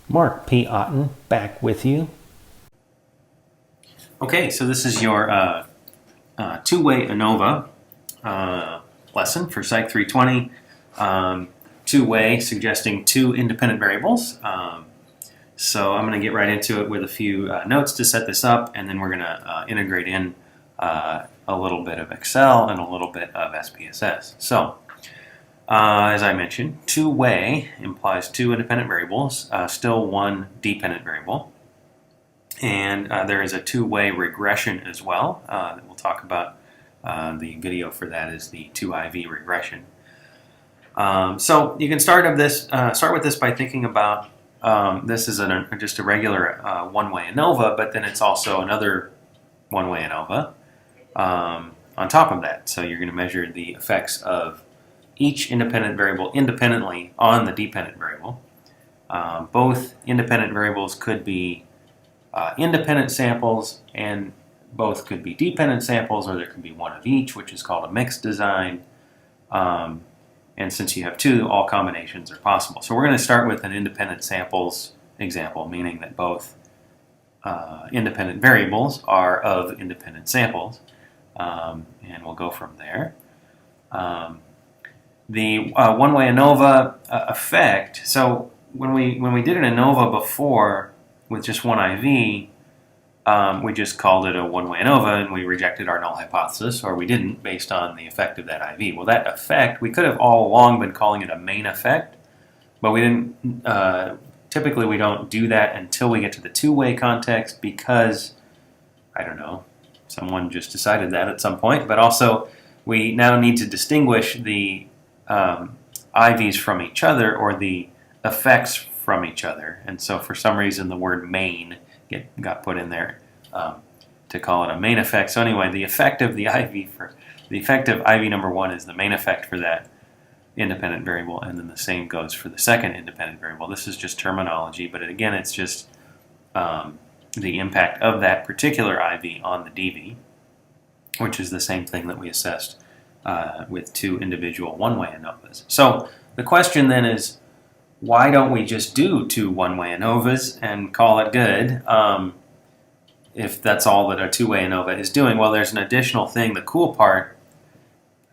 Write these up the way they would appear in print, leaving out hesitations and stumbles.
Mark P. Otten back with you. Okay, so this is your two-way ANOVA lesson for Psych 320. Two-way, suggesting two independent variables. So I'm going to get right into it with a few notes to set this up, and then we're going to integrate in a little bit of Excel and a little bit of SPSS. So, as I mentioned, two-way implies two independent variables, still one dependent variable. And there is a two-way regression as well. We'll talk about. The video for that is the 2IV regression. So you can start with this by thinking about this is just a regular one-way ANOVA, but then it's also another one-way ANOVA on top of that. So you're going to measure the effects of each independent variable independently on the dependent variable. Both independent variables could be independent samples, and both could be dependent samples, or there could be one of each, which is called a mixed design. And since you have two, all combinations are possible. So we're going to start with an independent samples example, meaning that both independent variables are of independent samples, and we'll go from there. The one-way ANOVA effect. So when we did an ANOVA before with just one IV, we just called it a one-way ANOVA, and we rejected our null hypothesis, or we didn't, based on the effect of that IV. Well, that effect, we could have all along been calling it a main effect, but we didn't. Typically, we don't do that until we get to the two-way context because, I don't know, someone just decided that at some point, but also we now need to distinguish the IVs from each other, or the effects from each other, and so for some reason the word main got put in there to call it a main effect. So anyway, the effect of the effect of IV number one is the main effect for that independent variable, and then the same goes for the second independent variable. This is just terminology, but again, it's just the impact of that particular IV on the DV, which is the same thing that we assessed with two individual one-way ANOVAs. So the question then is, why don't we just do two one-way ANOVAs and call it good if that's all that a two-way ANOVA is doing? Well, there's an additional thing. The cool part,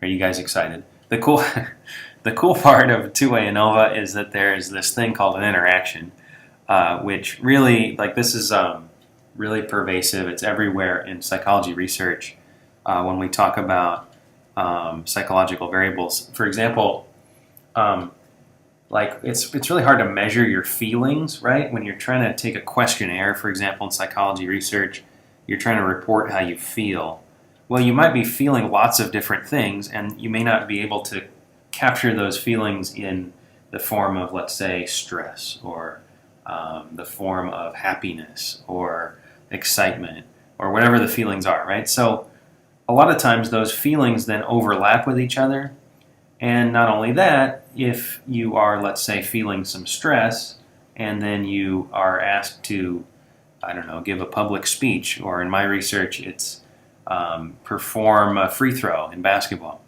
are you guys excited? The cool part of a two-way ANOVA is that there is this thing called an interaction, which really, this is really pervasive. It's everywhere in psychology research when we talk about psychological variables. For example, it's really hard to measure your feelings, right? When you're trying to take a questionnaire, for example, in psychology research, you're trying to report how you feel. Well, you might be feeling lots of different things, and you may not be able to capture those feelings in the form of, let's say, stress, or the form of happiness, or excitement, or whatever the feelings are, right? So a lot of times those feelings then overlap with each other. And not only that, if you are, let's say, feeling some stress, and then you are asked to, I don't know, give a public speech, or in my research, it's perform a free throw in basketball.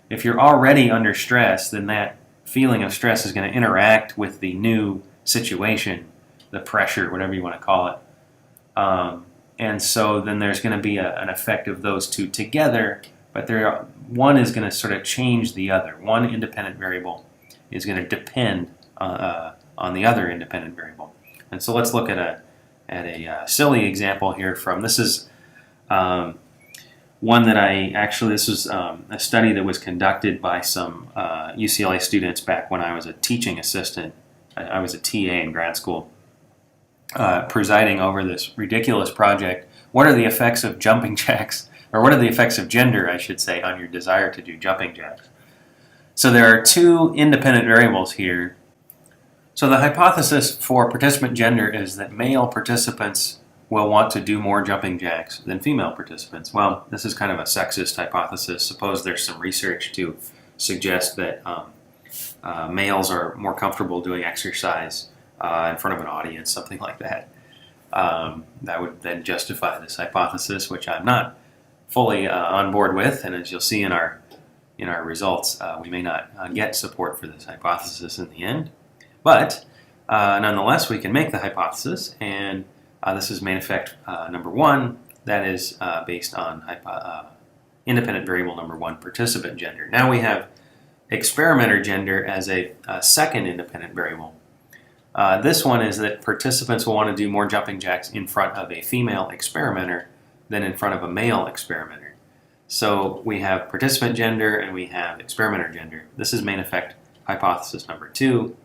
If you're already under stress, then that feeling of stress is going to interact with the new situation, the pressure, whatever you want to call it. And so then there's going to be an effect of those two together, but one is going to sort of change the other. One independent variable is going to depend on the other independent variable. And so let's look at a silly example here this is one that this was a study that was conducted by some UCLA students back when I was a teaching assistant. I was a TA in grad school, presiding over this ridiculous project. What are the effects of jumping jacks? Or what are the effects of gender, I should say, on your desire to do jumping jacks? So there are two independent variables here. So the hypothesis for participant gender is that male participants will want to do more jumping jacks than female participants. Well, this is kind of a sexist hypothesis. Suppose there's some research to suggest that males are more comfortable doing exercise in front of an audience, something like that. That would then justify this hypothesis, which I'm not fully on board with, and as you'll see in our results, we may not get support for this hypothesis in the end. But Nonetheless, we can make the hypothesis, and this is main effect number 1. That is based on independent variable number 1, participant gender. Now we have experimenter gender as a second independent variable. This one is that participants will want to do more jumping jacks in front of a female experimenter than in front of a male experimenter. So we have participant gender and we have experimenter gender. This is main effect hypothesis number 2,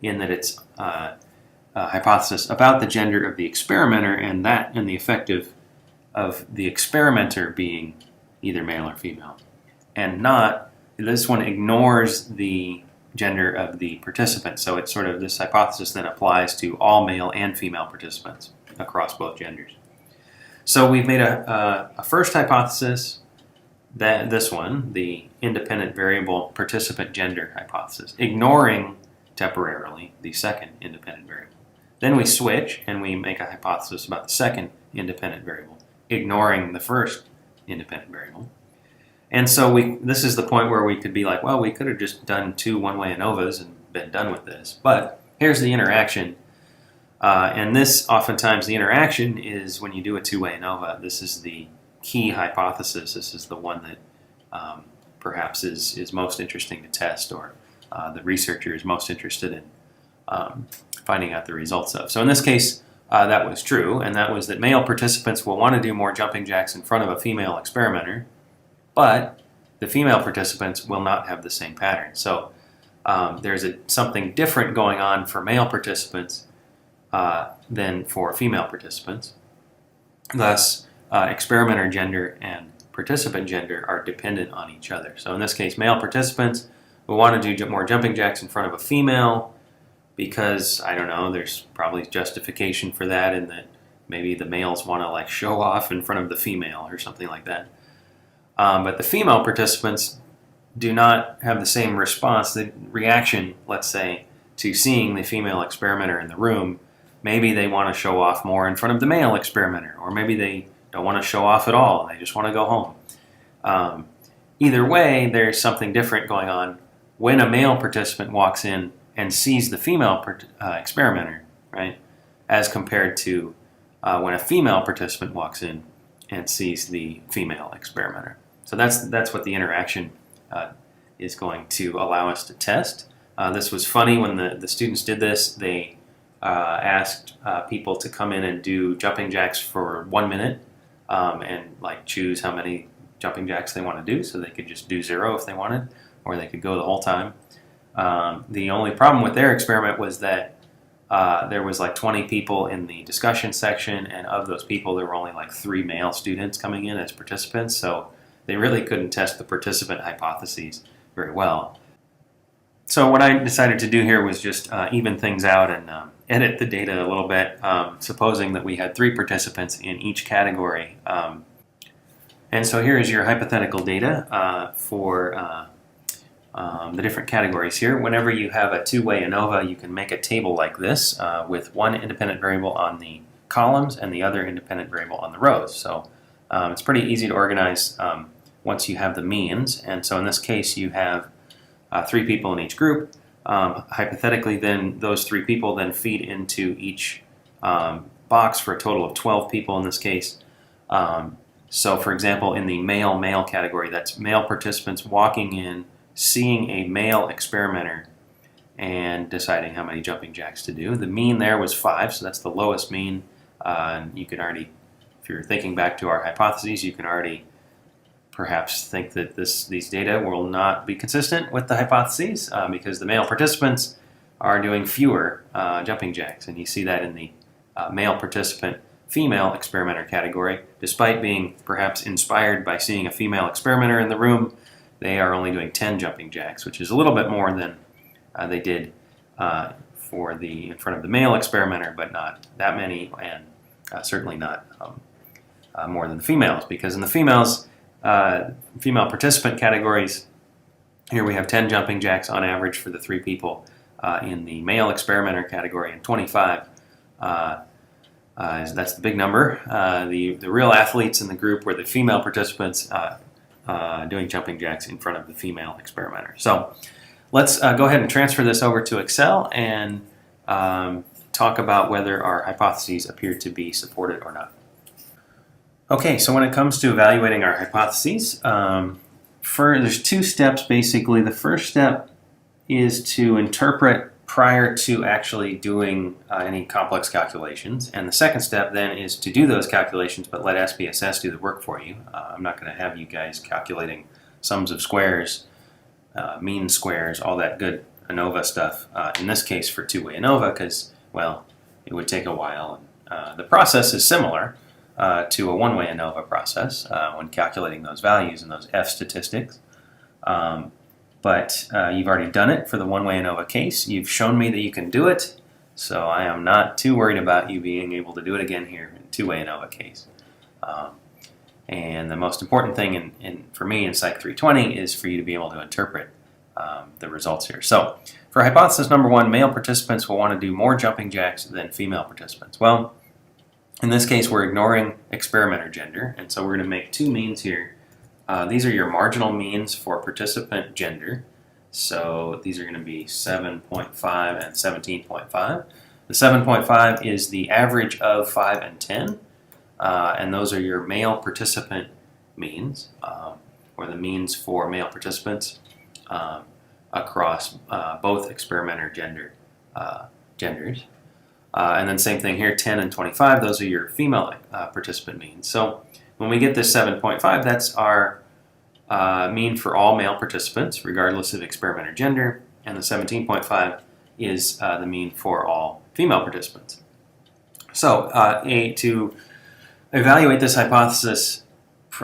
in that it's a hypothesis about the gender of the experimenter and the effect of the experimenter being either male or female. And this one ignores the gender of the participant. So it's sort of, this hypothesis then applies to all male and female participants across both genders. So we've made a first hypothesis, that this one, the independent variable participant gender hypothesis, ignoring temporarily the second independent variable. Then we switch and we make a hypothesis about the second independent variable, ignoring the first independent variable. And so this is the point where we could be like, well, we could have just done 2 one-way ANOVAs and been done with this. But here's the interaction. And this, oftentimes, the interaction is when you do a 2-way ANOVA. This is the key hypothesis. This is the one that perhaps is most interesting to test, or the researcher is most interested in finding out the results of. So in this case, that was true, and that was that male participants will want to do more jumping jacks in front of a female experimenter, but the female participants will not have the same pattern. So there's something different going on for male participants than for female participants. Thus, experimenter gender and participant gender are dependent on each other. So in this case, male participants will want to do more jumping jacks in front of a female because, I don't know, there's probably justification for that, in that maybe the males want to like show off in front of the female or something like that. But the female participants do not have the same response, the reaction, let's say, to seeing the female experimenter in the room. Maybe they want to show off more in front of the male experimenter, or maybe they don't want to show off at all, they just want to go home. Either way, there's something different going on when a male participant walks in and sees the female experimenter, right, as compared to when a female participant walks in and sees the female experimenter. So that's what the interaction is going to allow us to test. This was funny when the students did this. They asked people to come in and do jumping jacks for 1 minute and like choose how many jumping jacks they want to do. So they could just do 0 if they wanted, or they could go the whole time. The only problem with their experiment was that there was like 20 people in the discussion section, and of those people there were only like 3 male students coming in as participants, so they really couldn't test the participant hypotheses very well. So what I decided to do here was just even things out and edit the data a little bit, supposing that we had 3 participants in each category. And so here is your hypothetical data for the different categories here. Whenever you have a 2-way ANOVA, you can make a table like this with one independent variable on the columns and the other independent variable on the rows. So it's pretty easy to organize once you have the means. And so in this case, you have 3 people in each group. Hypothetically, then those 3 people then feed into each box for a total of 12 people in this case. So for example, in the male-male category, that's male participants walking in, seeing a male experimenter, and deciding how many jumping jacks to do. The mean there was 5, so that's the lowest mean. You can already, if you're thinking back to our hypotheses, you can already perhaps think that these data will not be consistent with the hypotheses because the male participants are doing fewer jumping jacks, and you see that in the male participant female experimenter category. Despite being perhaps inspired by seeing a female experimenter in the room, they are only doing 10 jumping jacks, which is a little bit more than they did in front of the male experimenter, but not that many, and certainly not more than the females, because in the female participant categories, here we have 10 jumping jacks on average for the 3 people. In the male experimenter category, and 25, that's the big number. The real athletes in the group were the female participants doing jumping jacks in front of the female experimenter. So let's go ahead and transfer this over to Excel and talk about whether our hypotheses appear to be supported or not. Okay, so when it comes to evaluating our hypotheses, there's two steps basically. The first step is to interpret prior to actually doing any complex calculations, and the second step then is to do those calculations but let SPSS do the work for you. I'm not going to have you guys calculating sums of squares, mean squares, all that good ANOVA stuff, in this case for two-way ANOVA, because, well, it would take a while. The process is similar to a one-way ANOVA process when calculating those values and those F statistics. But you've already done it for the one-way ANOVA case. You've shown me that you can do it, so I am not too worried about you being able to do it again here in two-way ANOVA case. And the most important thing for me in Psych 320 is for you to be able to interpret the results here. So for hypothesis number one, male participants will want to do more jumping jacks than female participants. Well, in this case, we're ignoring experimenter gender, and so we're going to make two means here. These are your marginal means for participant gender. So these are going to be 7.5 and 17.5. The 7.5 is the average of 5 and 10, and those are your male participant means, or the means for male participants across both experimenter genders. And then same thing here, 10 and 25, those are your female participant means. So when we get this 7.5, that's our mean for all male participants, regardless of experimenter gender, and the 17.5 is the mean for all female participants. So to evaluate this hypothesis,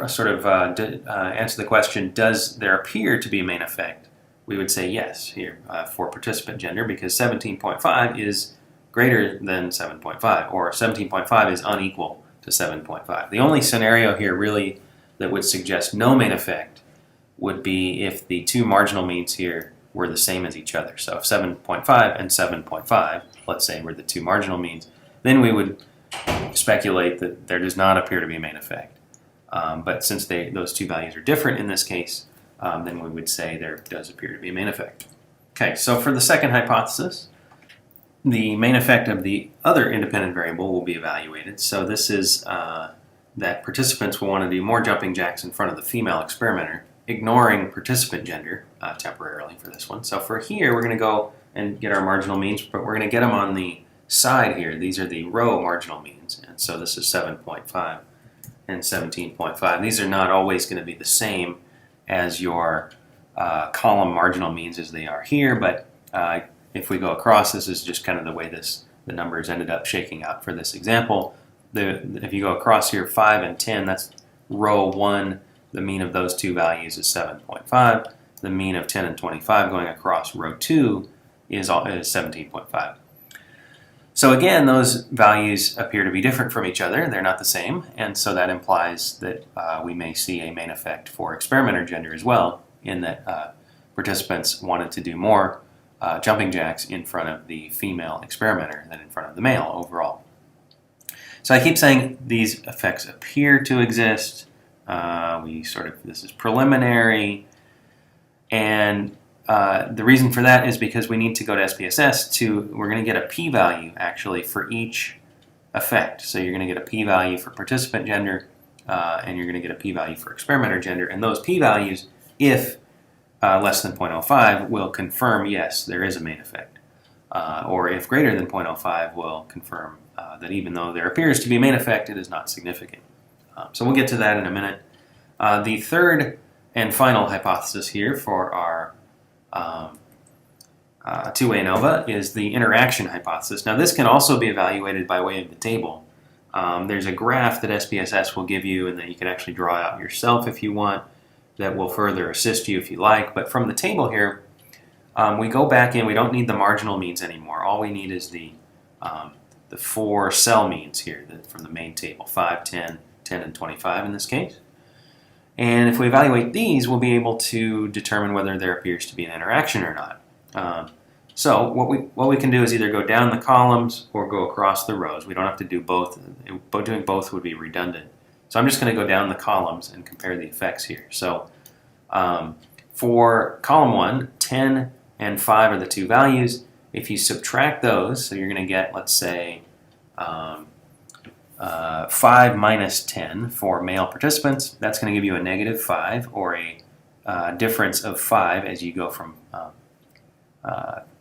sort of answer the question, does there appear to be a main effect? We would say yes here for participant gender, because 17.5 is greater than 7.5, or 17.5 is unequal to 7.5. The only scenario here really that would suggest no main effect would be if the two marginal means here were the same as each other. So if 7.5 and 7.5, let's say, were the two marginal means, then we would speculate that there does not appear to be a main effect. But since those two values are different in this case, then we would say there does appear to be a main effect. Okay, so for the second hypothesis, the main effect of the other independent variable will be evaluated. So this is that participants will want to do more jumping jacks in front of the female experimenter, ignoring participant gender temporarily for this one. So for here, we're going to go and get our marginal means, but we're going to get them on the side here. These are the row marginal means, and so this is 7.5 and 17.5. These are not always going to be the same as your column marginal means as they are here, but if we go across, this is just kind of the way the numbers ended up shaking out for this example. If you go across here, 5 and 10, that's row 1. The mean of those two values is 7.5. The mean of 10 and 25 going across row 2 is 17.5. So again, those values appear to be different from each other. They're not the same, and so that implies that we may see a main effect for experimenter gender as well, in that participants wanted to do more jumping jacks in front of the female experimenter than in front of the male overall. So I keep saying these effects appear to exist. This is preliminary, and the reason for that is because we need to go to SPSS we're going to get a p-value actually for each effect. So you're going to get a p-value for participant gender, and you're going to get a p-value for experimenter gender, and those p-values, if less than 0.05, will confirm, yes, there is a main effect. Or if greater than 0.05, will confirm that even though there appears to be a main effect, it is not significant. So we'll get to that in a minute. The third and final hypothesis here for our two-way ANOVA is the interaction hypothesis. Now this can also be evaluated by way of the table. There's a graph that SPSS will give you and that you can actually draw out yourself if you want, that will further assist you if you like. But from the table here, we go back in. We don't need the marginal means anymore. All we need is the 4 cell means here from the main table, 5, 10, 10, and 25 in this case. And if we evaluate these, we'll be able to determine whether there appears to be an interaction or not. So what we can do is either go down the columns or go across the rows. We don't have to do both. Doing both would be redundant. So I'm just going to go down the columns and compare the effects here. So for column 1, 10 and 5 are the two values. if you subtract those, so you're going to get, let's say, 5 minus 10 for male participants, that's going to give you a negative 5, or a difference of 5 as you go from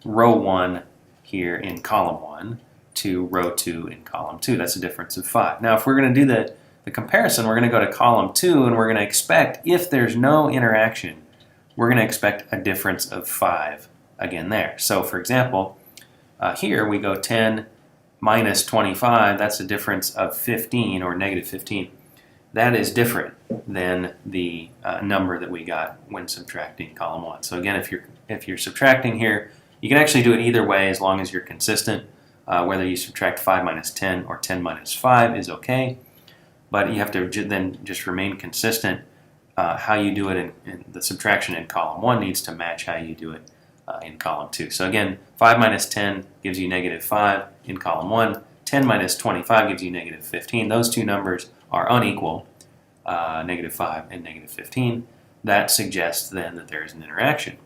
row 1 here in column 1 to row 2 in column 2. That's a difference of 5. Now, if we're going to do the comparison, we're going to go to column 2, and we're going to expect, if there's no interaction, we're going to expect a difference of 5 again there. So, for example, here we go 10 minus 25, that's a difference of 15, or negative 15. That is different than the number that we got when subtracting column 1. So again, if you're subtracting here, you can actually do it either way as long as you're consistent. Whether you subtract 5 minus 10 or 10 minus 5 is okay, but you have to then just remain consistent. How you do it in the subtraction in column 1 needs to match how you do it in column 2. So again, 5 minus 10 gives you negative 5 in column 1. 10 minus 25 gives you negative 15. Those two numbers are unequal, negative 5 and negative 15. That suggests then that there is an interaction.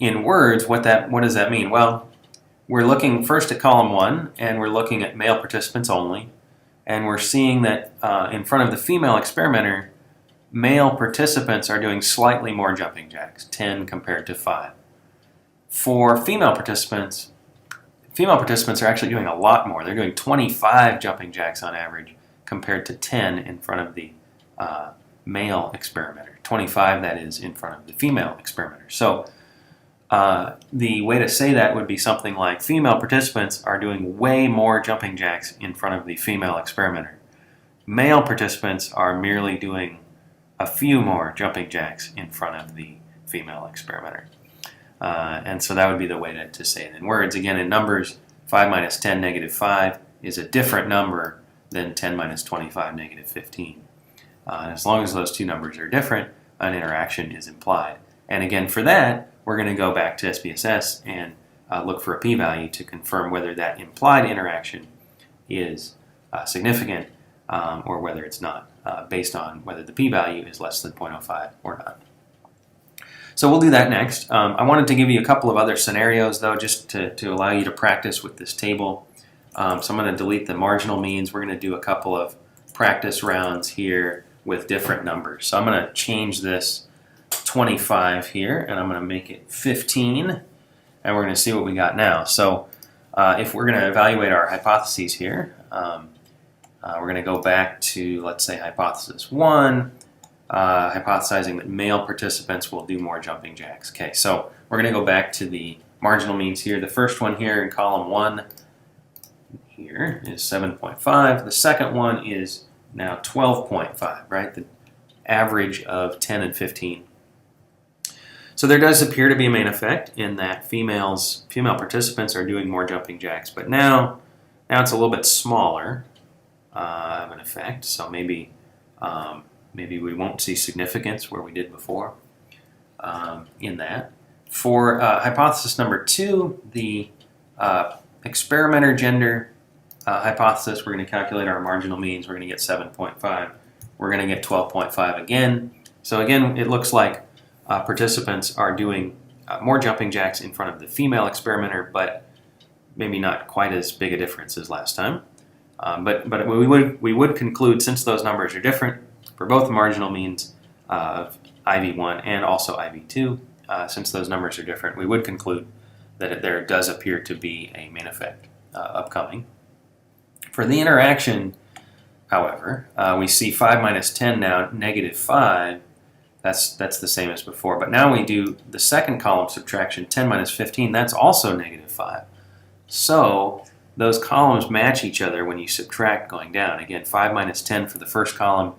In words, what does that mean? Well, we're looking first at column 1, and we're looking at male participants only, and we're seeing that in front of the female experimenter, male participants are doing slightly more jumping jacks, 10 compared to 5. For female participants are actually doing a lot more. They're doing 25 jumping jacks on average compared to 10 in front of the male experimenter. 25, that is, in front of the female experimenter. So the way to say that would be something like female participants are doing way more jumping jacks in front of the female experimenter. Male participants are merely doing a few more jumping jacks in front of the female experimenter. And so that would be the way to say it in words. Again, in numbers, 5 minus 10, negative 5 is a different number than 10 minus 25, negative 15. And as long as those two numbers are different, an interaction is implied. And again, for that, we're going to go back to SPSS and look for a p-value to confirm whether that implied interaction is significant or whether it's not, based on whether the p-value is less than 0.05 or not. So we'll do that next. I wanted to give you a couple of other scenarios, though, just to allow you to practice with this table. So I'm going to delete the marginal means. We're going to do a couple of practice rounds here with different numbers. So I'm going to change this 25 here, and I'm going to make it 15, and we're going to see what we got now. So if we're going to evaluate our hypotheses here, we're going to go back to, let's say, hypothesis 1, hypothesizing that male participants will do more jumping jacks. Okay, so we're going to go back to the marginal means here. The first one here in column 1 here is 7.5. The second one is now 12.5, right? The average of 10 and 15. So there does appear to be a main effect in that female participants are doing more jumping jacks, but now it's a little bit smaller of an effect. So maybe we won't see significance where we did before in that. For hypothesis number 2, the experimenter gender hypothesis, we're going to calculate our marginal means. We're going to get 7.5. We're going to get 12.5 again. So again, it looks like participants are doing more jumping jacks in front of the female experimenter, but maybe not quite as big a difference as last time. But we would conclude, since those numbers are different for both the marginal means of IV1 and also IV2, since those numbers are different, we would conclude that there does appear to be a main effect upcoming. For the interaction, however, we see 5 minus 10 now, negative 5. That's the same as before. But now we do the second column subtraction, 10 minus 15. That's also negative 5. So those columns match each other when you subtract going down. Again, 5 minus 10 for the first column,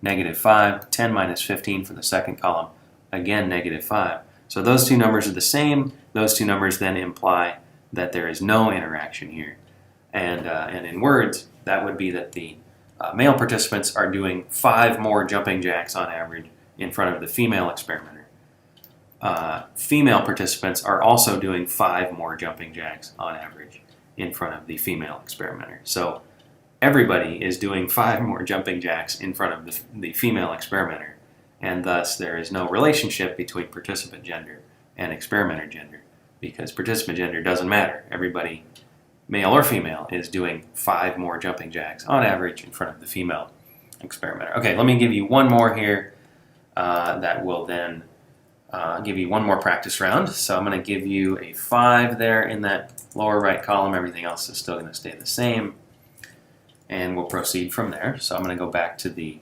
negative 5. 10 minus 15 for the second column, again, negative 5. So those two numbers are the same. Those two numbers then imply that there is no interaction here. And in words, that would be that the male participants are doing 5 more jumping jacks on average in front of the female experimenter. Female participants are also doing 5 more jumping jacks on average in front of the female experimenter. So everybody is doing 5 more jumping jacks in front of the female experimenter, and thus there is no relationship between participant gender and experimenter gender. because participant gender doesn't matter. Everybody, male or female, is doing 5 more jumping jacks on average in front of the female experimenter. Okay, let me give you one more here that will then give you one more practice round. So I'm going to give you a 5 there in that lower right column. Everything else is still going to stay the same. And we'll proceed from there. So I'm going to go back to the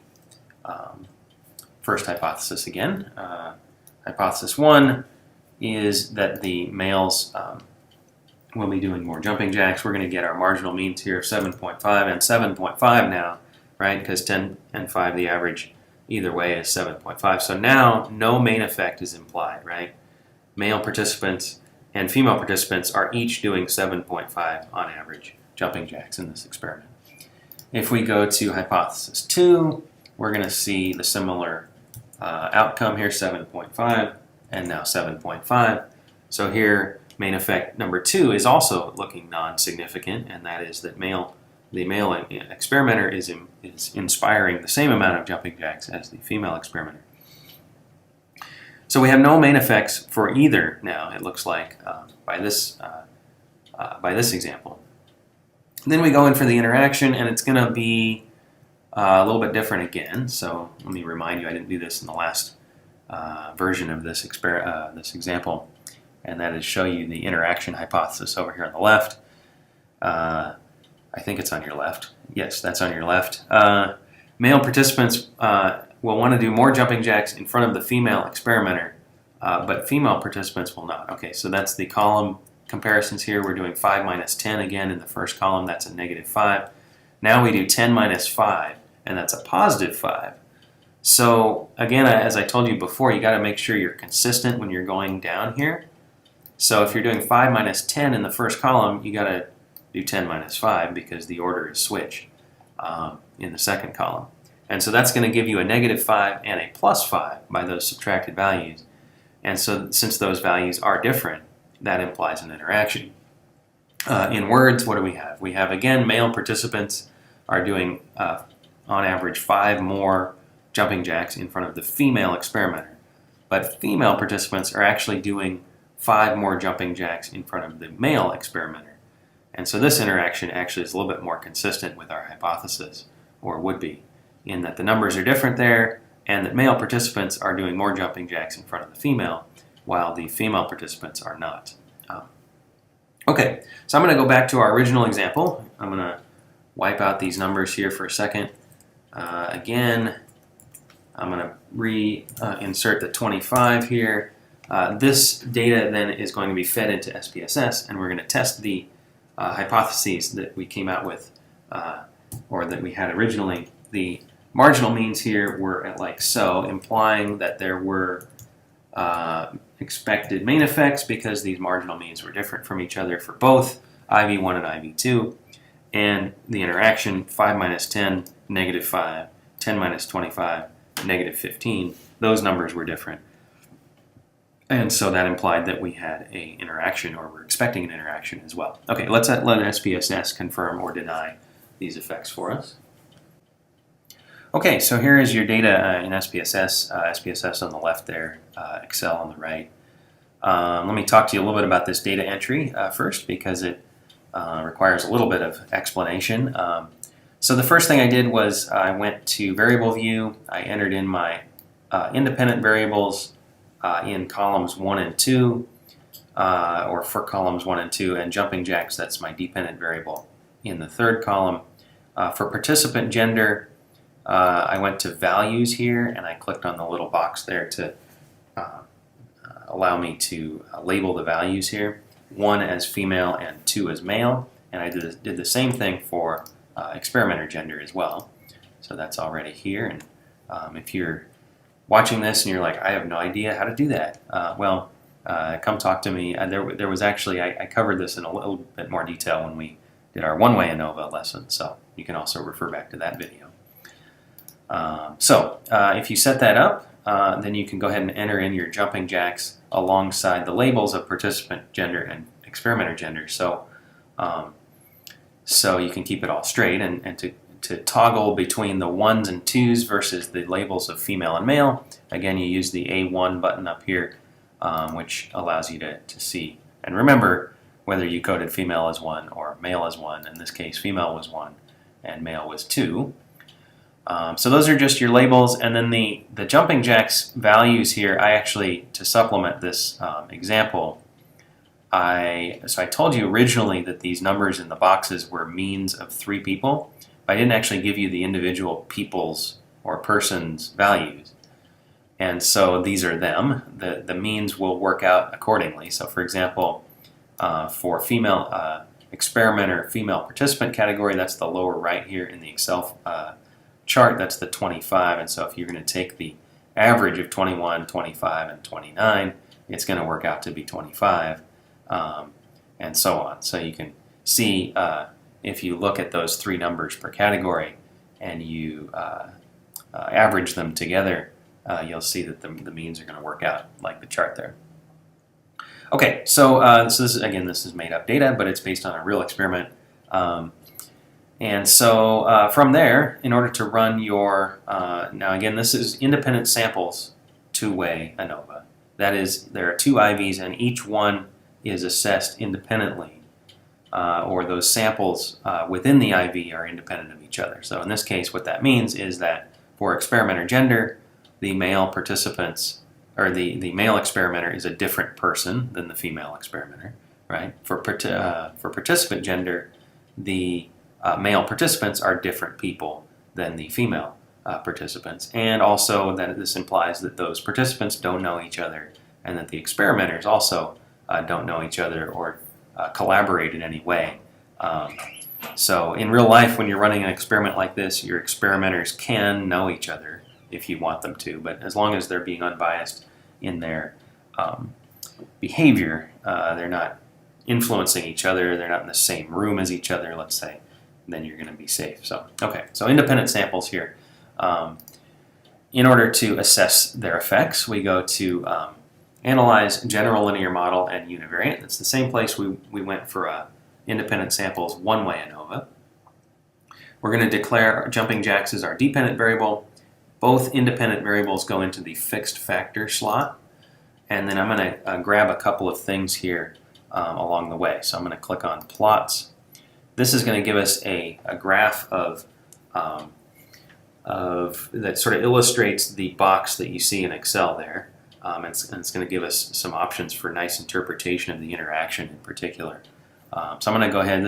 first hypothesis again. Hypothesis 1 is that the males will be doing more jumping jacks. We're going to get our marginal means here of 7.5 and 7.5 now, right? Because 10 and 5, the average either way is 7.5. So now no main effect is implied, right? Male participants and female participants are each doing 7.5 on average jumping jacks in this experiment. If we go to hypothesis 2, we're going to see the similar outcome here, 7.5 and now 7.5. So here, main effect number 2 is also looking non-significant, and that is that the male experimenter is inspiring the same amount of jumping jacks as the female experimenter. So we have no main effects for either now, it looks like, by this example. Then we go in for the interaction, and it's going to be a little bit different again. So let me remind you, I didn't do this in the last version of this example, and that is show you the interaction hypothesis over here on the left. I think it's on your left. Yes, that's on your left. Male participants will want to do more jumping jacks in front of the female experimenter, but female participants will not. Okay, so that's the column comparisons here. We're doing 5 minus 10 again in the first column. That's a negative 5. Now we do 10 minus 5, and that's a positive 5. So again, as I told you before, you got to make sure you're consistent when you're going down here. So if you're doing 5 minus 10 in the first column, you got to do 10 minus 5 because the order is switched in the second column. And so that's going to give you a negative 5 and a plus 5 by those subtracted values. And so since those values are different, that implies an interaction. In words, what do we have? We have, again, male participants are doing, on average, 5 more jumping jacks in front of the female experimenter. But female participants are actually doing 5 more jumping jacks in front of the male experimenter. And so this interaction actually is a little bit more consistent with our hypothesis, or would be, in that the numbers are different there, and that male participants are doing more jumping jacks in front of the female, while the female participants are not. Okay, so I'm going to go back to our original example. I'm going to wipe out these numbers here for a second. Again, I'm going to reinsert the 25 here. This data then is going to be fed into SPSS, and we're going to test the hypotheses that we came out with, or that we had originally. The marginal means here were at like so, implying that there were expected main effects because these marginal means were different from each other for both IV1 and IV2. And the interaction, 5 minus 10, negative 5, 10 minus 25, negative 15, those numbers were different. And so that implied that we had an interaction, or we're expecting an interaction as well. Okay, let's let SPSS confirm or deny these effects for us. Okay, so here is your data in SPSS. SPSS on the left there, Excel on the right. Let me talk to you a little bit about this data entry first, because it requires a little bit of explanation. So the first thing I did was I went to variable view. I entered in my independent variables in columns 1 and 2, or for columns 1 and 2, and jumping jacks, that's my dependent variable in the third column. For participant gender, I went to values here, and I clicked on the little box there to allow me to label the values here, 1 as female and 2 as male, and I did the same thing for experimenter gender as well. So that's already here, and if you're watching this and you're like, I have no idea how to do that, well, come talk to me. There was actually, I covered this in a little bit more detail when we did our one-way ANOVA lesson, so you can also refer back to that video. If you set that up, then you can go ahead and enter in your jumping jacks alongside the labels of participant gender and experimenter gender. So you can keep it all straight, and to toggle between the 1s and 2s versus the labels of female and male, again, you use the A1 button up here, which allows you to see And remember, whether you coded female as 1 or male as 1, in this case female was 1 and male was 2. So those are just your labels, and then the jumping jacks values here, I actually, to supplement this example, I told you originally that these numbers in the boxes were means of 3 people, but I didn't actually give you the individual people's or person's values. And so these are them. The means will work out accordingly. So for example, for female experimenter, female participant category, that's the lower right here in the Excel chart, that's the 25. And so if you're going to take the average of 21, 25, and 29, it's going to work out to be 25, and so on. So you can see if you look at those 3 numbers per category and you average them together, you'll see that the means are going to work out like the chart there. Okay, so this is made up data, but it's based on a real experiment. And so from there, in order to run your, now again, this is independent samples two-way ANOVA. That is, there are 2 IVs and each one is assessed independently, or those samples within the IV are independent of each other. So in this case, what that means is that for experimenter gender, the male participants, or the male experimenter is a different person than the female experimenter, right? For participant gender, the male participants are different people than the female participants, and also that this implies that those participants don't know each other, and that the experimenters also don't know each other or collaborate in any way. So in real life, when you're running an experiment like this, your experimenters can know each other if you want them to, but as long as they're being unbiased in their behavior, they're not influencing each other, they're not in the same room as each other, let's say, then you're going to be safe. So, okay, so independent samples here. In order to assess their effects, we go to Analyze General Linear Model and Univariate. It's the same place we went for independent samples one-way ANOVA. We're going to declare jumping jacks as our dependent variable. Both independent variables go into the fixed factor slot. And then I'm going to grab a couple of things here along the way. So I'm going to click on Plots. This is going to give us a graph of that sort of illustrates the box that you see in Excel there. And it's going to give us some options for nice interpretation of the interaction in particular. So I'm going to go ahead.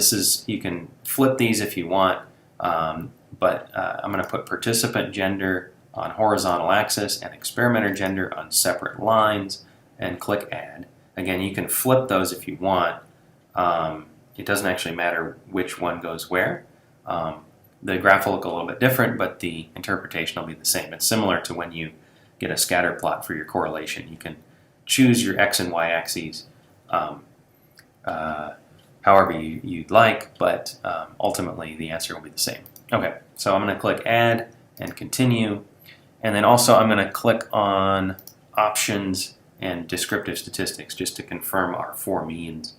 You can flip these if you want, but I'm going to put participant gender on horizontal axis and experimenter gender on separate lines, and click Add. Again, you can flip those if you want. It doesn't actually matter which one goes where. The graph will look a little bit different, but the interpretation will be the same. It's similar to when you get a scatter plot for your correlation. You can choose your X and Y axes however you'd like, but ultimately the answer will be the same. Okay, so I'm going to click Add and Continue, and then also I'm going to click on Options and Descriptive Statistics just to confirm our 4 means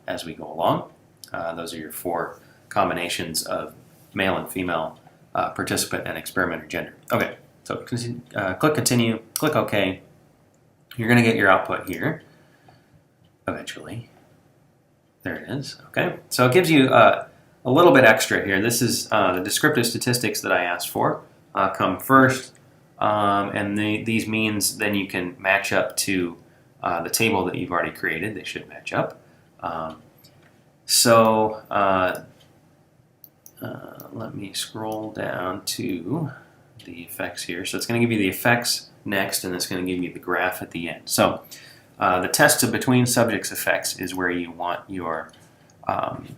as we go along. Those are your 4 combinations of male and female participant and experimenter gender. Okay, so click Continue, click OK. You're going to get your output here eventually. There it is. Okay, so it gives you a little bit extra here. This is the descriptive statistics that I asked for come first, and these means then you can match up to the table that you've already created. They should match up. Let me scroll down to the effects here. So it's going to give you the effects next, and it's going to give you the graph at the end. So the test of between subjects effects is where you want your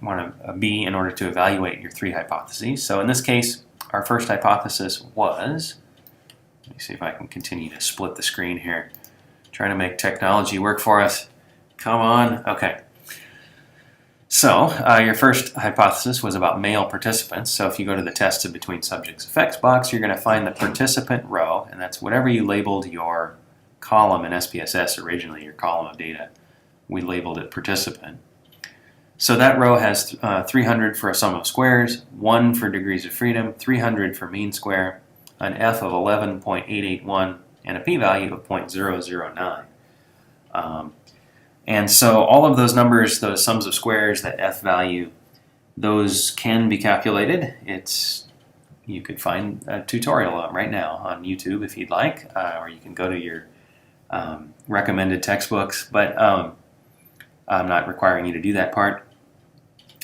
want to be in order to evaluate your 3 hypotheses. So in this case, our first hypothesis was, let me see if I can continue to split the screen here, trying to make technology work for us. Come on. Okay. So your first hypothesis was about male participants. So if you go to the test of between subjects effects box, you're going to find the participant row, and that's whatever you labeled your column in SPSS originally, your column of data. We labeled it participant. So that row has 300 for a sum of squares, 1 for degrees of freedom, 300 for mean square, an F of 11.881, and a p-value of 0.009. And so all of those numbers, those sums of squares, that F value, those can be calculated. You could find a tutorial right now on YouTube if you'd like, or you can go to your recommended textbooks, but I'm not requiring you to do that part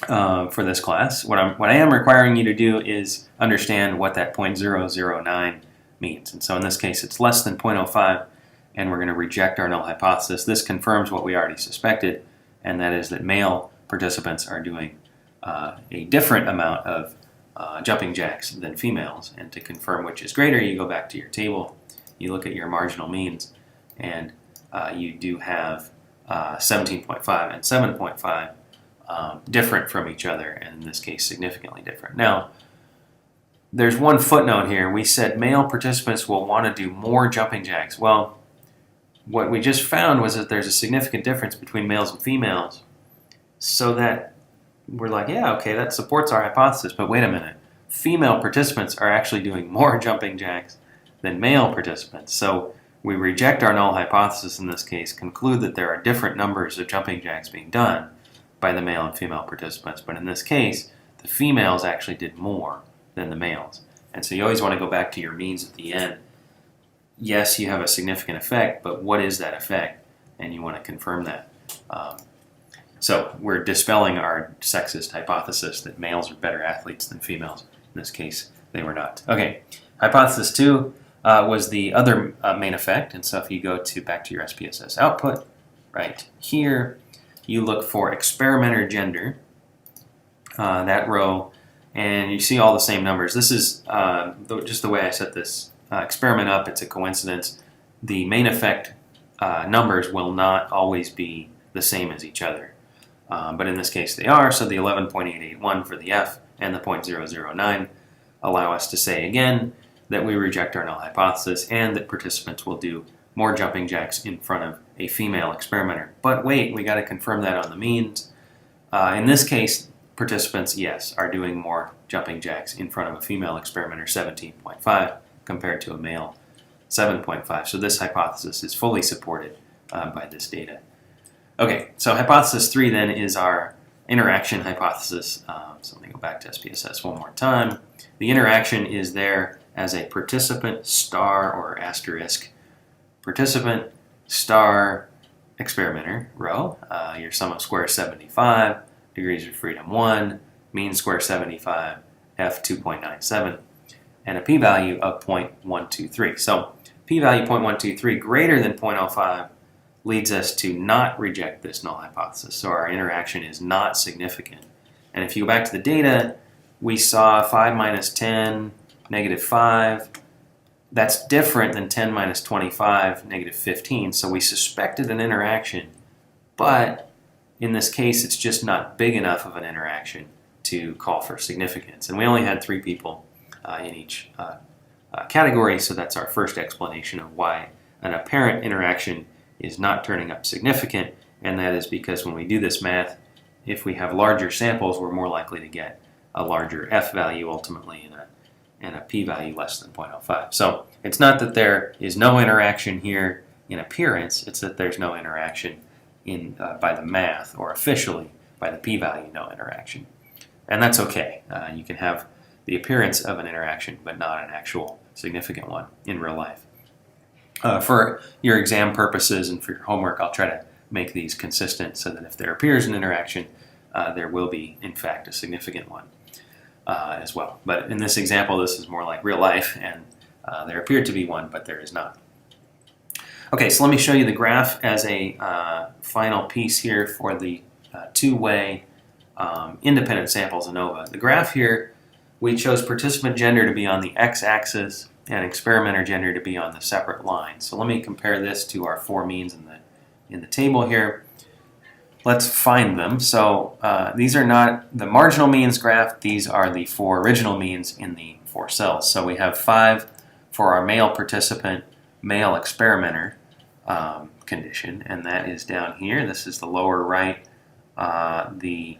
for this class. What I am requiring you to do is understand what that 0.009 means. And so in this case, it's less than 0.05, and we're going to reject our null hypothesis. This confirms what we already suspected, and that is that male participants are doing a different amount of jumping jacks than females. And to confirm which is greater, you go back to your table, you look at your marginal means, and you do have 17.5 and 7.5 different from each other, and in this case significantly different. Now, there's one footnote here. We said male participants will want to do more jumping jacks. Well, what we just found was that there's a significant difference between males and females, so that we're like, yeah, okay, that supports our hypothesis, but wait a minute. Female participants are actually doing more jumping jacks than male participants. So we reject our null hypothesis in this case, conclude that there are different numbers of jumping jacks being done by the male and female participants. But in this case, the females actually did more than the males. And so you always want to go back to your means at the end. Yes, you have a significant effect, but what is that effect? And you want to confirm that. So we're dispelling our sexist hypothesis that males are better athletes than females. In this case, they were not. Okay, hypothesis 2 was the other main effect. And so if you go back to your SPSS output, right here, you look for experimenter gender, that row, and you see all the same numbers. This is just the way I set this experiment up. It's a coincidence. The main effect numbers will not always be the same as each other. But in this case they are, so the 11.881 for the F and the 0.009 allow us to say again that we reject our null hypothesis and that participants will do more jumping jacks in front of a female experimenter. But wait, we got to confirm that on the means. In this case, participants, yes, are doing more jumping jacks in front of a female experimenter, 17.5, compared to a male, 7.5. So this hypothesis is fully supported by this data. Okay, so hypothesis 3 then is our interaction hypothesis. So let me go back to SPSS one more time. The interaction is there as a participant star or asterisk. Participant star experimenter row. Your sum of squares 75, degrees of freedom 1, mean square 75, F 2.97, and a p-value of 0.123. So p-value 0.123 greater than 0.05 leads us to not reject this null hypothesis. So our interaction is not significant. And if you go back to the data, we saw 5 minus 10, negative 5. That's different than 10 minus 25, negative 15. So we suspected an interaction, but in this case, it's just not big enough of an interaction to call for significance. And we only had 3 people in each category, so that's our first explanation of why an apparent interaction is not turning up significant, and that is because when we do this math, if we have larger samples, we're more likely to get a larger F value ultimately and a p-value less than 0.05. So it's not that there is no interaction here in appearance, it's that there's no interaction by the math, or officially by the p-value, no interaction. And that's okay. You can have the appearance of an interaction, but not an actual significant one in real life. For your exam purposes and for your homework, I'll try to make these consistent so that if there appears an interaction, there will be, in fact, a significant one as well. But in this example, this is more like real life, and there appeared to be one, but there is not. Okay, so let me show you the graph as a final piece here for the two-way independent samples ANOVA. The graph here, we chose participant gender to be on the x-axis and experimenter gender to be on the separate line. So let me compare this to our 4 means in the table here. Let's find them. So these are not the marginal means graph, these are the 4 original means in the 4 cells. So we have 5 for our male participant, male experimenter condition, and that is down here. This is the lower right, the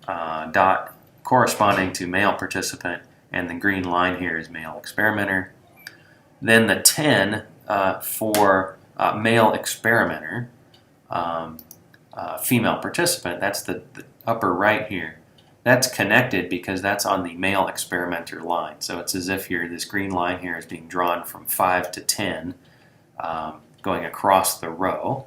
dot corresponding to male participant, and the green line here is male experimenter. Then the 10 for male experimenter female participant, that's the upper right here, that's connected because that's on the male experimenter line. So it's as if this green line here is being drawn from 5 to 10, going across the row.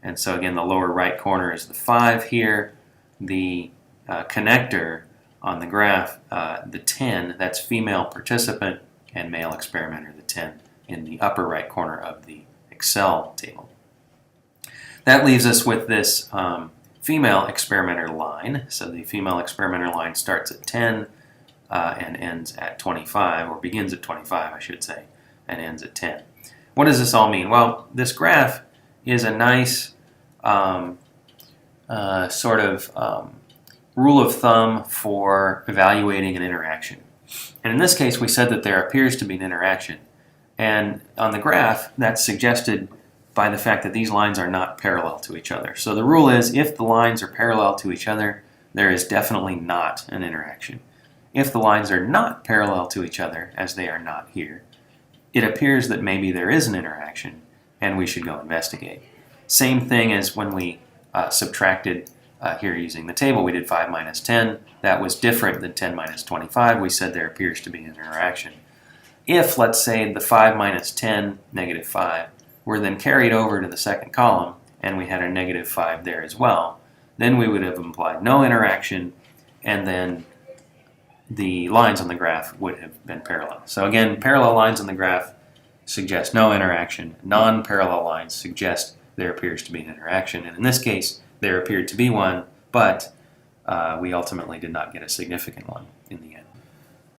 And so again, the lower right corner is the 5 here. The connector on the graph, the 10, that's female participant, and male experimenter, the 10, in the upper right corner of the Excel table. That leaves us with this female experimenter line. So the female experimenter line starts at 10 and ends at 25, or begins at 25, I should say, and ends at 10. What does this all mean? Well, this graph is a nice rule of thumb for evaluating an interaction. And in this case, we said that there appears to be an interaction. And on the graph, that's suggested by the fact that these lines are not parallel to each other. So the rule is, if the lines are parallel to each other, there is definitely not an interaction. If the lines are not parallel to each other, as they are not here, it appears that maybe there is an interaction, and we should go investigate. Same thing as when we subtracted here using the table. We did 5 minus 10. That was different than 10 minus 25. We said there appears to be an interaction. If, let's say, the 5 minus 10, negative 5, were then carried over to the second column, and we had a negative 5 there as well, then we would have implied no interaction, and then the lines on the graph would have been parallel. So again, parallel lines on the graph suggest no interaction. Non-parallel lines suggest there appears to be an interaction, and in this case, there appeared to be one, but we ultimately did not get a significant one in the end.